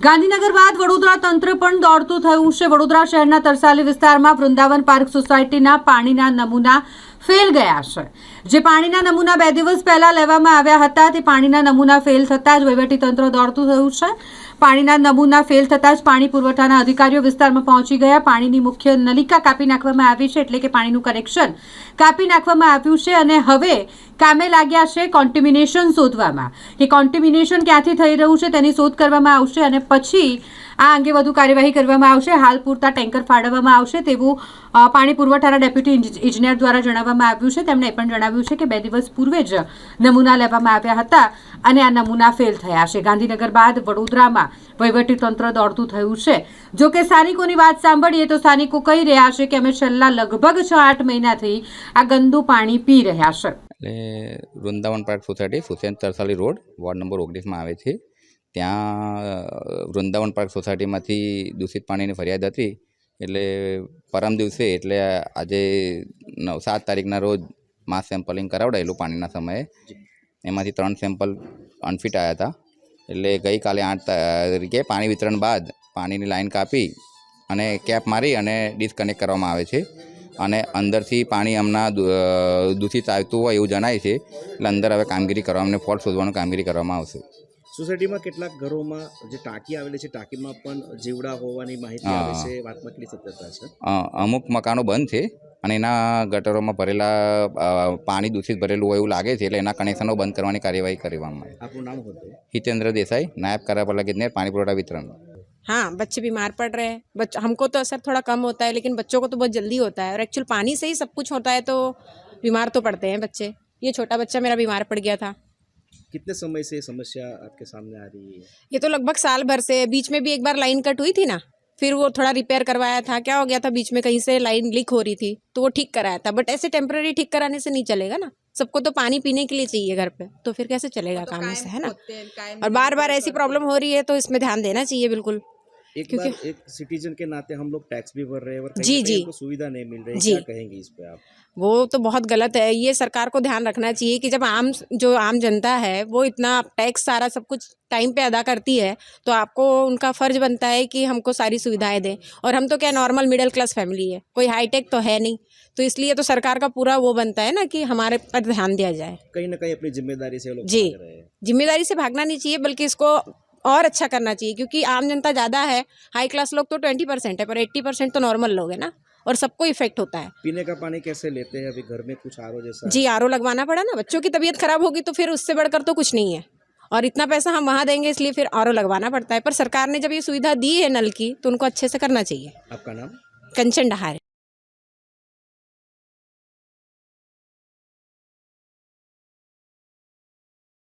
ગાંધીનગર બાદ વડોદરા તંત્ર પણ દોડતું થયું છે। વડોદરા શહેરના તરસાલી વિસ્તારમાં વૃંદાવન પાર્ક સોસાયટીના પાણીના નમૂના ફેલ ગયા છે। જે પાણીના નમૂના 2 દિવસ પહેલા લેવામાં આવ્યા હતા તે પાણીના નમૂના ફેલ થતાં જ વહીવટીતંત્ર દોડતું થયું છે। પાણીના નમૂના ફેલ થતાં જ પાણી પુરવઠાના અધિકારીઓ વિસ્તારમાં પહોંચી ગયા। પાણીની મુખ્ય નલિકા કાપી નાખવામાં આવી છે, એટલે કે પાણીનું કનેક્શન કાપી નાખવામાં આવ્યું છે અને હવે કામે લાગ્યા છે કોન્ટેમિનેશન શોધવામાં, કે કોન્ટેમિનેશન ક્યાંથી થઈ રહ્યું છે તેની શોધ કરવામાં આવશે અને પછી આ અંગે વધુ કાર્યવાહી કરવામાં આવશે। હાલ પૂરતા ટેન્કર ફાળવવામાં આવશે તેવું પાણી પુરવઠાના ડેપ્યુટી ઇજનેર દ્વારા જણાવવામાં આવ્યું છે। તેમણે પણ જણાવ્યું છે કે 2 દિવસ પૂર્વે જ નમૂના લેવામાં આવ્યા હતા અને આ નમૂના ફેલ થયા છે। ગાંધીનગર બાદ વડોદરામાં વહીવટીતંત્ર દોડતું થયું છે। જો કે સ્થાનિકોની વાત સાંભળીએ તો સ્થાનિકો કહી રહ્યા છે કે અમે છેલ્લા લગભગ 6-8 મહિનાથી આ ગંદુ પાણી પી રહ્યા છે। એટલે Vrindavan park society Sussen Tarsali road ward number 19માં આવે છે। ત્યાં વૃંદાવન પાર્ક સોસાયટીમાંથી દૂષિત પાણીની ફરિયાદ હતી, એટલે પરમ દિવસે એટલે આજે 7 તારીખના રોજ માસ સેમ્પલિંગ કરાવડાયેલું પાણીના સમયે, એમાંથી 3 સેમ્પલ અનફિટ આવ્યા હતા। એટલે ગઈકાલે 8 તારીખે પાણી વિતરણ બાદ પાણીની લાઈન કાપી અને કેપ મારી અને ડિસ્કનેક્ટ કરવામાં આવે છે અને અંદરથી પાણી હમણાં દૂષિત આવતું હોય એવું જણાય છે। એટલે અંદર હવે કામગીરી કરવામાં, ફોલ્ટ શોધવાની કામગીરી કરવામાં આવશે। સોસાયટીમાં કેટલાક ઘરોમાં જે ટાંકી આવેલી છે, ટાંકીમાં પણ જીવડા હોવાની માહિતી આવે છે, વાતમાં કેટલી સત્યતા છે? અમુક મકાનો બંધ છે અને એના ગટરોમાં ભરેલા પાણી દૂષિત ભરેલું હોય એવું લાગે છે, એટલે એના કનેક્શનો બંધ કરવાની કાર્યવાહી કરવામાં આવી। આપનું નામ હતું? हितेंद्र देसाई, नायब कार्यपालक इंजीनियर, पानी पुरवठा वितरण। हाँ, बच्चे बीमार पड़ रहे हैं। हमको तो असर थोड़ा कम होता है, लेकिन बच्चों को तो बहुत जल्दी होता है और एक्चुअल पानी से ही सब कुछ होता है, तो बीमार तो पड़ते हैं बच्चे। ये छोटा बच्चा मेरा बीमार पड़ गया था। कितने समय से ये समस्या आपके सामने आ रही है? ये तो लगभग साल भर से। बीच में भी एक बार लाइन कट हुई थी ना, फिर वो थोड़ा रिपेयर करवाया था। क्या हो गया था, बीच में कहीं से लाइन लीक हो रही थी तो वो ठीक कराया था, बट ऐसे टेम्पररी ठीक कराने से नहीं चलेगा ना। सबको तो पानी पीने के लिए चाहिए घर पे, तो फिर कैसे चलेगा काम ऐसे, है ना। और बार बार ऐसी प्रॉब्लम हो रही है तो इसमें ध्यान देना चाहिए बिल्कुल। क्योंकि एक सिटीजन के नाते हम लोग टैक्स भी भर रहे हैं और कहीं जी, ना कहीं जी। हमको सुविधा नहीं मिल रही। जी। क्या कहेंगे इस पे आप? वो तो बहुत गलत है। ये सरकार को ध्यान रखना चाहिए कि जब आम जनता है वो इतना टैक्स सारा सब कुछ टाइम पे अदा करती है, तो आपको उनका फ़र्ज बनता है कि हमको सारी सुविधाएं दें। और हम तो क्या नॉर्मल मिडिल क्लास फैमिली है, कोई हाईटेक तो है नहीं, तो इसलिए तो सरकार का पूरा वो बनता है ना कि हमारे पर ध्यान दिया जाए। कहीं ना कहीं अपनी जिम्मेदारी से लोग जी, भाग रहे हैं। जिम्मेदारी से भागना नहीं चाहिए, बल्कि इसको और अच्छा करना चाहिए, क्योंकि आम जनता ज़्यादा है। हाई क्लास लोग तो 20% है, पर 80% तो नॉर्मल लोग हैं ना, और सबको इफेक्ट होता है। पीने का पानी कैसे लेते हैं? अभी घर में कुछ आरओ जैसा? जी, आरओ लगवाना पड़ा ना। बच्चों की तबीयत खराब होगी तो फिर उससे बढ़कर तो कुछ नहीं है, और इतना पैसा हम वहाँ देंगे, इसलिए फिर आरओ लगवाना पड़ता है। पर सरकार ने जब ये सुविधा दी है नल की, तो उनको अच्छे से करना चाहिए। आपका नाम? कंचन डहारे।